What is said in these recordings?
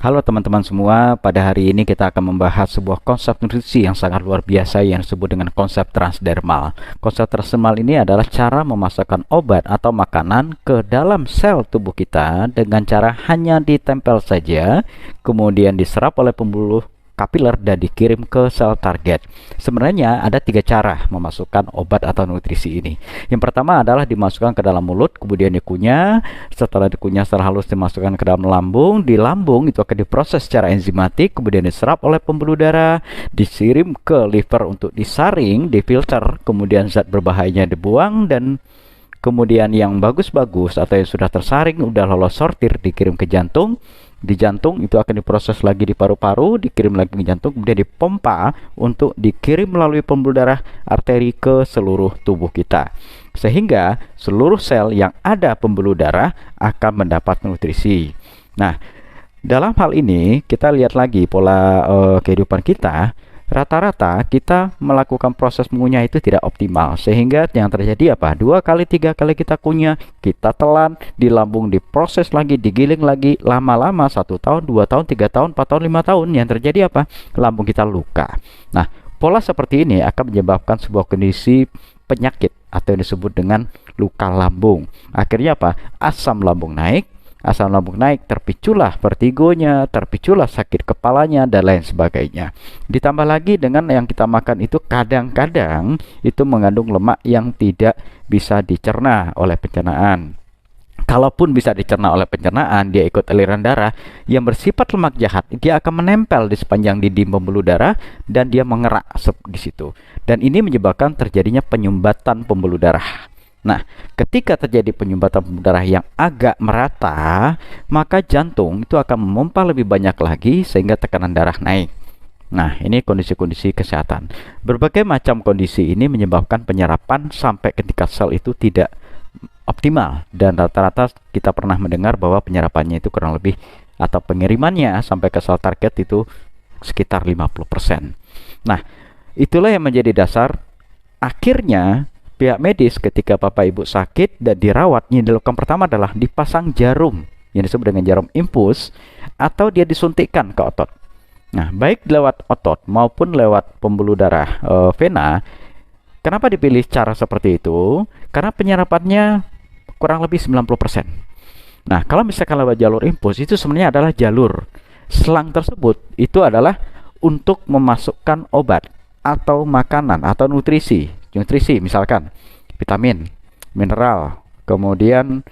Halo teman-teman semua, pada hari ini kita akan membahas sebuah konsep nutrisi yang sangat luar biasa yang disebut dengan konsep transdermal. Konsep transdermal ini adalah cara memasukkan obat atau makanan ke dalam sel tubuh kita dengan cara hanya ditempel saja, kemudian diserap oleh pembuluh kapiler dan dikirim ke sel target. Sebenarnya ada 3 cara memasukkan obat atau nutrisi ini. Yang pertama adalah dimasukkan ke dalam mulut, kemudian dikunyah. Setelah dikunyah secara halus dimasukkan ke dalam lambung. Di lambung itu akan diproses secara enzimatik, kemudian diserap oleh pembuluh darah, dikirim ke liver untuk disaring, difilter, kemudian zat berbahayanya dibuang, dan kemudian yang bagus-bagus atau yang sudah tersaring, udah lolos sortir, dikirim ke jantung. Di jantung itu akan diproses lagi di paru-paru, dikirim lagi ke jantung, kemudian dipompa untuk dikirim melalui pembuluh darah arteri ke seluruh tubuh kita. Sehingga seluruh sel yang ada pembuluh darah akan mendapat nutrisi. Nah, dalam hal ini kita lihat lagi pola kehidupan kita. Rata-rata kita melakukan proses mengunyah itu tidak optimal, sehingga yang terjadi apa? 2 kali 3 kali kita kunyah, kita telan, di lambung diproses lagi, digiling lagi, lama-lama 1 tahun 2 tahun 3 tahun 4 tahun 5 tahun, yang terjadi apa? Lambung kita luka. Nah, pola seperti ini akan menyebabkan sebuah kondisi penyakit atau yang disebut dengan luka lambung. Akhirnya apa? Asam lambung naik, terpiculah vertigonya, terpiculah sakit kepalanya, dan lain sebagainya. Ditambah lagi dengan yang kita makan itu kadang-kadang itu mengandung lemak yang tidak bisa dicerna oleh pencernaan. Kalaupun bisa dicerna oleh pencernaan, dia ikut aliran darah yang bersifat lemak jahat, dia akan menempel di sepanjang dinding pembuluh darah dan dia mengerak di situ. Dan ini menyebabkan terjadinya penyumbatan pembuluh darah. Nah, ketika terjadi penyumbatan pembuluh darah yang agak merata, maka jantung itu akan memompa lebih banyak lagi sehingga tekanan darah naik. Nah, ini kondisi-kondisi kesehatan. Berbagai macam kondisi ini menyebabkan penyerapan sampai ketika sel itu tidak optimal, dan rata-rata kita pernah mendengar bahwa penyerapannya itu kurang lebih atau pengirimannya sampai ke sel target itu sekitar 50%. Nah, itulah yang menjadi dasar akhirnya pihak medis ketika bapak ibu sakit dan dirawat, yang dilakukan pertama adalah dipasang jarum yang disebut dengan jarum infus, atau dia disuntikkan ke otot. Nah, baik lewat otot maupun lewat pembuluh darah vena. Kenapa dipilih cara seperti itu? Karena penyerapannya kurang lebih 90%. Nah, kalau misalkan lewat jalur infus, itu sebenarnya adalah jalur selang tersebut itu adalah untuk memasukkan obat atau makanan atau nutrisi misalkan vitamin, mineral, kemudian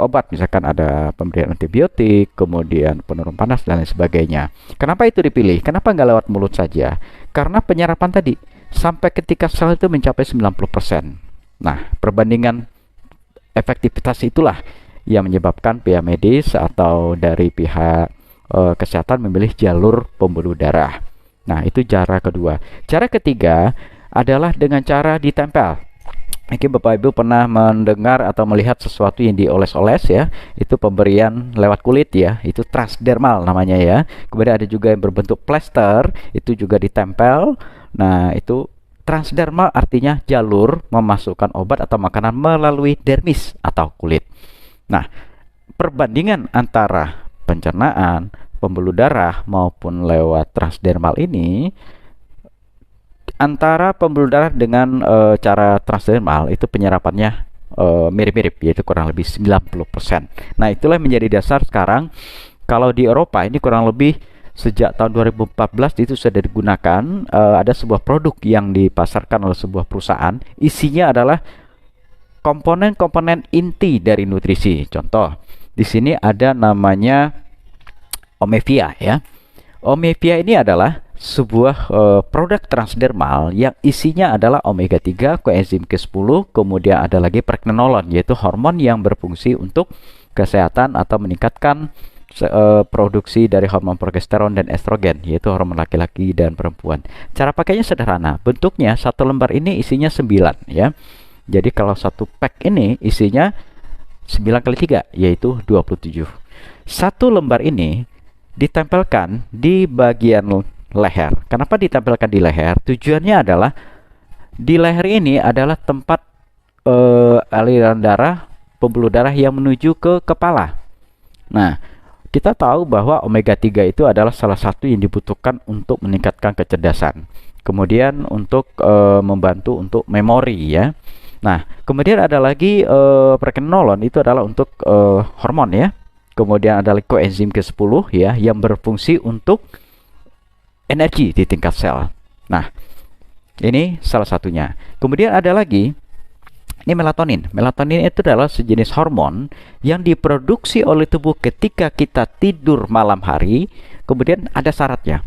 obat, misalkan ada pemberian antibiotik, kemudian penurun panas dan lain sebagainya. Kenapa itu dipilih? Kenapa nggak lewat mulut saja? Karena penyerapan tadi sampai ketika sel itu mencapai 90%. Nah, perbandingan efektivitas itulah yang menyebabkan pihak medis atau dari pihak kesehatan memilih jalur pembuluh darah. Nah, itu cara kedua. Cara ketiga adalah dengan cara ditempel. Mungkin Bapak Ibu pernah mendengar atau melihat sesuatu yang dioles-oles ya, itu pemberian lewat kulit ya, itu transdermal namanya ya. Kemudian ada juga yang berbentuk plester, itu juga ditempel. Nah, itu transdermal artinya jalur memasukkan obat atau makanan melalui dermis atau kulit. Nah, perbandingan antara pencernaan, pembuluh darah maupun lewat transdermal ini, antara pembuluh darah dengan cara transdermal itu penyerapannya mirip-mirip, yaitu kurang lebih 90%. Nah, itulah yang menjadi dasar sekarang kalau di Eropa ini kurang lebih sejak tahun 2014 itu sudah digunakan. Ada sebuah produk yang dipasarkan oleh sebuah perusahaan, isinya adalah komponen-komponen inti dari nutrisi. Contoh, di sini ada namanya Omevia ya. Omevia ini adalah sebuah produk transdermal yang isinya adalah omega 3, koenzim Q10, kemudian ada lagi pregnenolon, yaitu hormon yang berfungsi untuk kesehatan atau meningkatkan produksi dari hormon progesteron dan estrogen, yaitu hormon laki-laki dan perempuan. Cara pakainya sederhana, bentuknya satu lembar ini isinya 9 ya. Jadi kalau satu pack ini isinya 9 kali 3, yaitu 27. Satu lembar ini ditempelkan di bagian leher. Kenapa ditempelkan di leher? Tujuannya adalah di leher ini adalah tempat aliran darah, pembuluh darah yang menuju ke kepala. Nah, kita tahu bahwa omega 3 itu adalah salah satu yang dibutuhkan untuk meningkatkan kecerdasan. Kemudian untuk membantu untuk memori ya. Nah, kemudian ada lagi pregnenolon, itu adalah untuk hormon ya. Kemudian ada koenzim ke-10 ya yang berfungsi untuk energi di tingkat sel. Nah, ini salah satunya. Kemudian ada lagi ini melatonin. Melatonin itu adalah sejenis hormon yang diproduksi oleh tubuh ketika kita tidur malam hari. Kemudian ada syaratnya.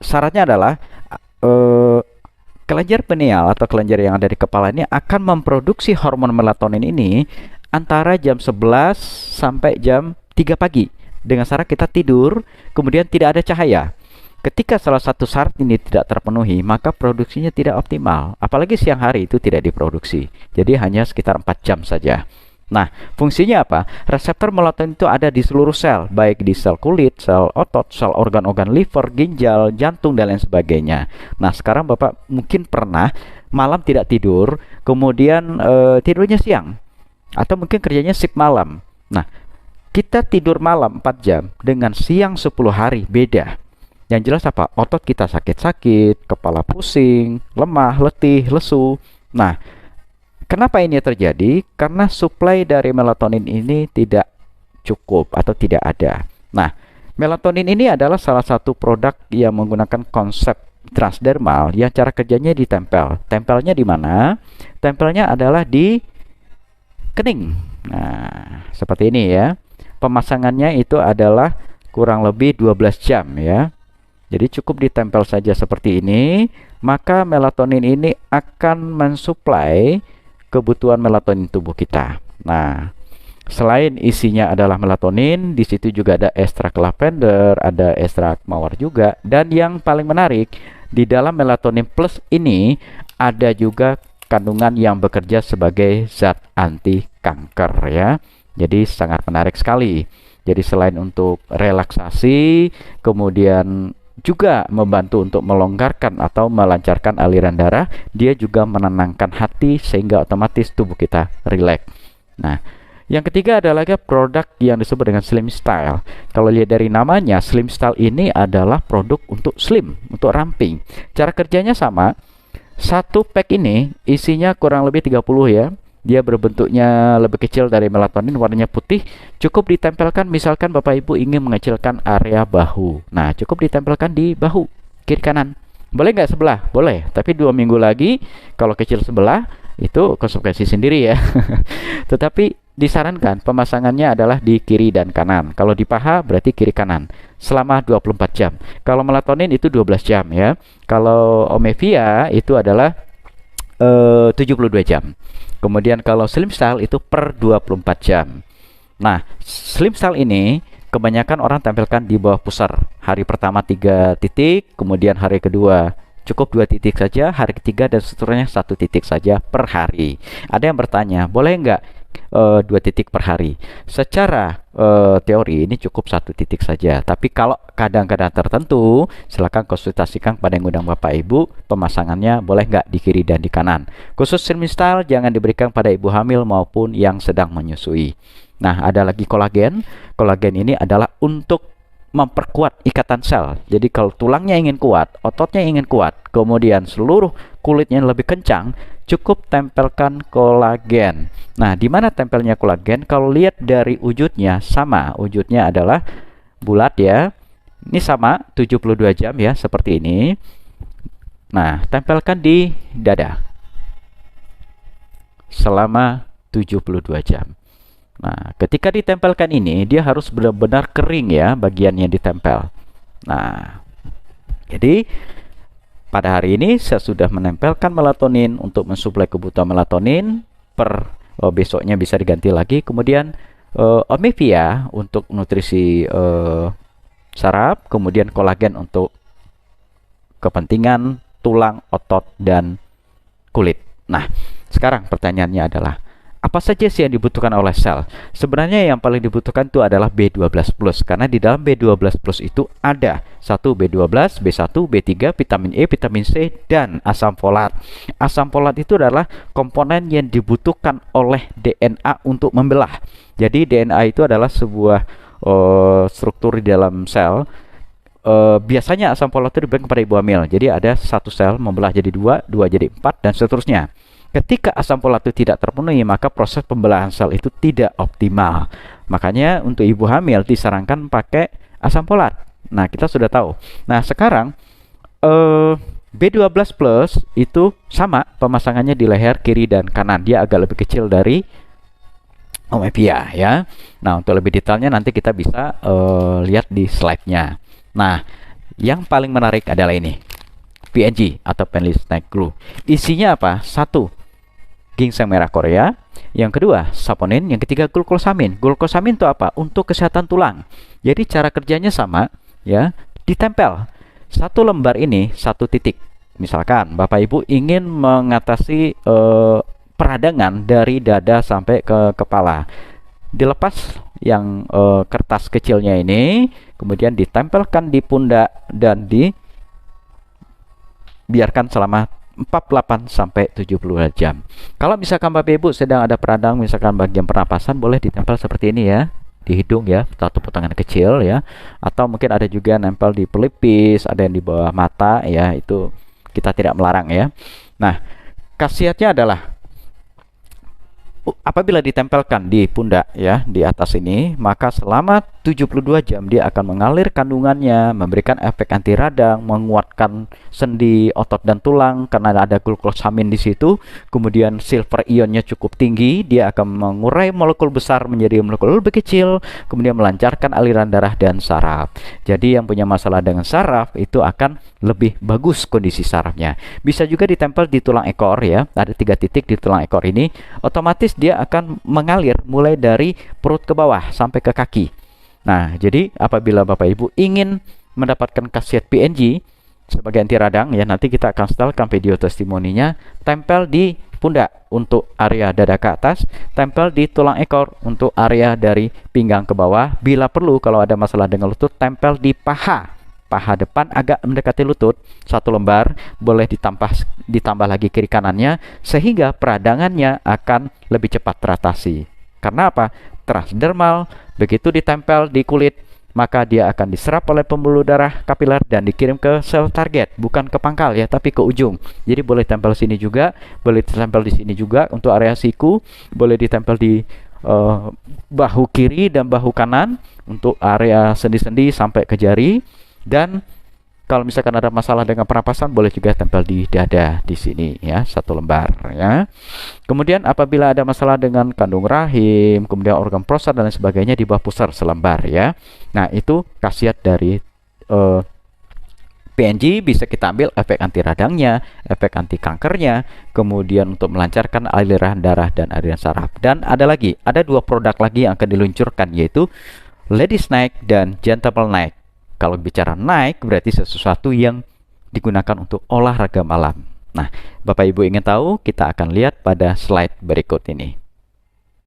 Syaratnya adalah kelenjar pineal atau kelenjar yang ada di kepala ini akan memproduksi hormon melatonin ini antara jam 11 sampai jam 3 pagi. Dengan syarat kita tidur, kemudian tidak ada cahaya. Ketika salah satu syarat ini tidak terpenuhi, maka produksinya tidak optimal. Apalagi siang hari itu tidak diproduksi. Jadi hanya sekitar 4 jam saja. Nah, fungsinya apa? Reseptor melatonin itu ada di seluruh sel, baik di sel kulit, sel otot, sel organ-organ liver, ginjal, jantung, dan lain sebagainya. Nah, sekarang Bapak mungkin pernah malam tidak tidur, kemudian tidurnya siang. Atau mungkin kerjanya shift malam. Nah, kita tidur malam 4 jam dengan siang 10 hari beda. Yang jelas apa? Otot kita sakit-sakit, kepala pusing, lemah, letih, lesu. Nah, kenapa ini terjadi? Karena suplai dari melatonin ini tidak cukup atau tidak ada. Nah, melatonin ini adalah salah satu produk yang menggunakan konsep transdermal yang cara kerjanya ditempel. Tempelnya di mana? Tempelnya adalah di kening. Nah, seperti ini ya. Pemasangannya itu adalah kurang lebih 12 jam ya. Jadi cukup ditempel saja seperti ini, maka melatonin ini akan mensuplai kebutuhan melatonin tubuh kita. Nah, selain isinya adalah melatonin, di situ juga ada ekstrak lavender, ada ekstrak mawar juga, dan yang paling menarik di dalam melatonin plus ini ada juga kandungan yang bekerja sebagai zat anti kanker ya. Jadi sangat menarik sekali. Jadi selain untuk relaksasi, kemudian juga membantu untuk melonggarkan atau melancarkan aliran darah, dia juga menenangkan hati sehingga otomatis tubuh kita rileks. Nah, yang ketiga adalah produk yang disebut dengan Slim Style. Kalau lihat dari namanya, Slim Style ini adalah produk untuk slim, untuk ramping. Cara kerjanya sama. Satu pack ini isinya kurang lebih 30 ya. Dia berbentuknya lebih kecil dari melatonin, warnanya putih. Cukup ditempelkan, misalkan Bapak Ibu ingin mengecilkan area bahu. Nah, cukup ditempelkan di bahu, kiri kanan. Boleh nggak sebelah? Boleh. Tapi 2 minggu lagi, kalau kecil sebelah, itu konsekuensi sendiri ya. Tetapi disarankan pemasangannya adalah di kiri dan kanan. Kalau di paha berarti kiri kanan. Selama 24 jam. Kalau melatonin itu 12 jam ya. Kalau Omevia itu adalah 72 jam. Kemudian kalau Slim Style itu per 24 jam. Nah, Slim Style ini kebanyakan orang tampilkan di bawah pusar. Hari pertama 3 titik, kemudian hari kedua cukup 2 titik saja, hari ketiga dan seterusnya 1 titik saja per hari. Ada yang bertanya, boleh nggak 2 titik per hari? Secara teori ini cukup 1 titik saja. Tapi kalau kadang-kadang tertentu, silakan konsultasikan pada yang undang Bapak Ibu, pemasangannya boleh nggak di kiri dan di kanan. Khusus Slim Style jangan diberikan pada ibu hamil maupun yang sedang menyusui. Nah, ada lagi kolagen. Kolagen ini adalah untuk memperkuat ikatan sel. Jadi kalau tulangnya ingin kuat, ototnya ingin kuat, kemudian seluruh kulitnya lebih kencang, cukup tempelkan kolagen. Nah, di mana tempelnya kolagen? Kalau lihat dari wujudnya sama, wujudnya adalah bulat ya. Ini sama 72 jam ya, seperti ini. Nah, tempelkan di dada selama 72 jam. Nah, ketika ditempelkan ini, dia harus benar-benar kering ya bagian yang ditempel. Nah, jadi pada hari ini saya sudah menempelkan melatonin untuk mensuplai kebutuhan melatonin. Besoknya bisa diganti lagi. Kemudian Omevia untuk nutrisi saraf, kemudian kolagen untuk kepentingan tulang, otot, dan kulit. Nah, sekarang pertanyaannya adalah apa saja sih yang dibutuhkan oleh sel? Sebenarnya yang paling dibutuhkan itu adalah B12+, karena di dalam B12+ itu ada 1 B12, B1, B3, vitamin E, vitamin C, dan asam folat. Asam folat itu adalah komponen yang dibutuhkan oleh DNA untuk membelah. Jadi DNA itu adalah sebuah struktur di dalam sel, biasanya asam folat itu diberikan kepada ibu hamil. Jadi ada satu sel membelah jadi dua, dua jadi empat, dan seterusnya. Ketika asam folat itu tidak terpenuhi, maka proses pembelahan sel itu tidak optimal. Makanya untuk ibu hamil disarankan pakai asam folat. Nah, kita sudah tahu. Nah, sekarang B12 plus itu sama pemasangannya di leher kiri dan kanan. Dia agak lebih kecil dari omepia ya. Nah, untuk lebih detailnya nanti kita bisa lihat di slide-nya. Nah, yang paling menarik adalah ini. PNG atau Penley Snack Glue. Isinya apa? Satu, ginseng merah Korea. Yang kedua, saponin. Yang ketiga, glukosamin. Glukosamin itu apa? Untuk kesehatan tulang. Jadi cara kerjanya sama ya, ditempel. Satu lembar ini satu titik. Misalkan Bapak Ibu ingin mengatasi peradangan dari dada sampai ke kepala. Dilepas yang kertas kecilnya ini, kemudian ditempelkan di pundak dan dibiarkan selama 48 sampai 72 jam. Kalau misalkan Bapak Ibu sedang ada peradangan misalkan bagian pernapasan, boleh ditempel seperti ini ya, di hidung ya, satu potongan kecil ya, atau mungkin ada juga nempel di pelipis, ada yang di bawah mata ya, itu kita tidak melarang ya. Nah, khasiatnya adalah apabila ditempelkan di pundak ya, di atas ini, maka selama 72 jam dia akan mengalir kandungannya, memberikan efek anti radang, menguatkan sendi, otot dan tulang karena ada glukosamin di situ. Kemudian silver ionnya cukup tinggi, dia akan mengurai molekul besar menjadi molekul lebih kecil, kemudian melancarkan aliran darah dan saraf. Jadi yang punya masalah dengan saraf itu akan lebih bagus kondisi sarafnya. Bisa juga ditempel di tulang ekor ya, ada 3 titik di tulang ekor ini, otomatis dia akan mengalir mulai dari perut ke bawah sampai ke kaki. Nah, jadi apabila Bapak Ibu ingin mendapatkan khasiat PNG sebagai anti radang ya, nanti kita akan setelkan video testimoninya, tempel di pundak untuk area dada ke atas, tempel di tulang ekor untuk area dari pinggang ke bawah. Bila perlu kalau ada masalah dengan lutut, tempel di paha depan agak mendekati lutut, 1 lembar, boleh ditambah lagi kiri kanannya, sehingga peradangannya akan lebih cepat teratasi. Karena apa? Transdermal, begitu ditempel di kulit, maka dia akan diserap oleh pembuluh darah kapiler dan dikirim ke sel target, bukan ke pangkal ya, tapi ke ujung. Jadi boleh tempel sini juga, boleh ditempel di sini juga untuk area siku, boleh ditempel di bahu kiri dan bahu kanan untuk area sendi-sendi sampai ke jari. Dan kalau misalkan ada masalah dengan pernapasan, boleh juga tempel di dada di sini ya, 1 lembar ya. Kemudian apabila ada masalah dengan kandung rahim, kemudian organ prostat dan lain sebagainya, di bawah pusar selembar ya. Nah, itu khasiat dari PNG. Bisa kita ambil efek anti radangnya, efek anti kankernya, kemudian untuk melancarkan aliran darah dan aliran saraf. Dan ada 2 produk lagi yang akan diluncurkan, yaitu Lady Snack dan Gentleman Snack. Kalau bicara naik berarti sesuatu yang digunakan untuk olahraga malam. Nah, Bapak Ibu ingin tahu, kita akan lihat pada slide berikut ini.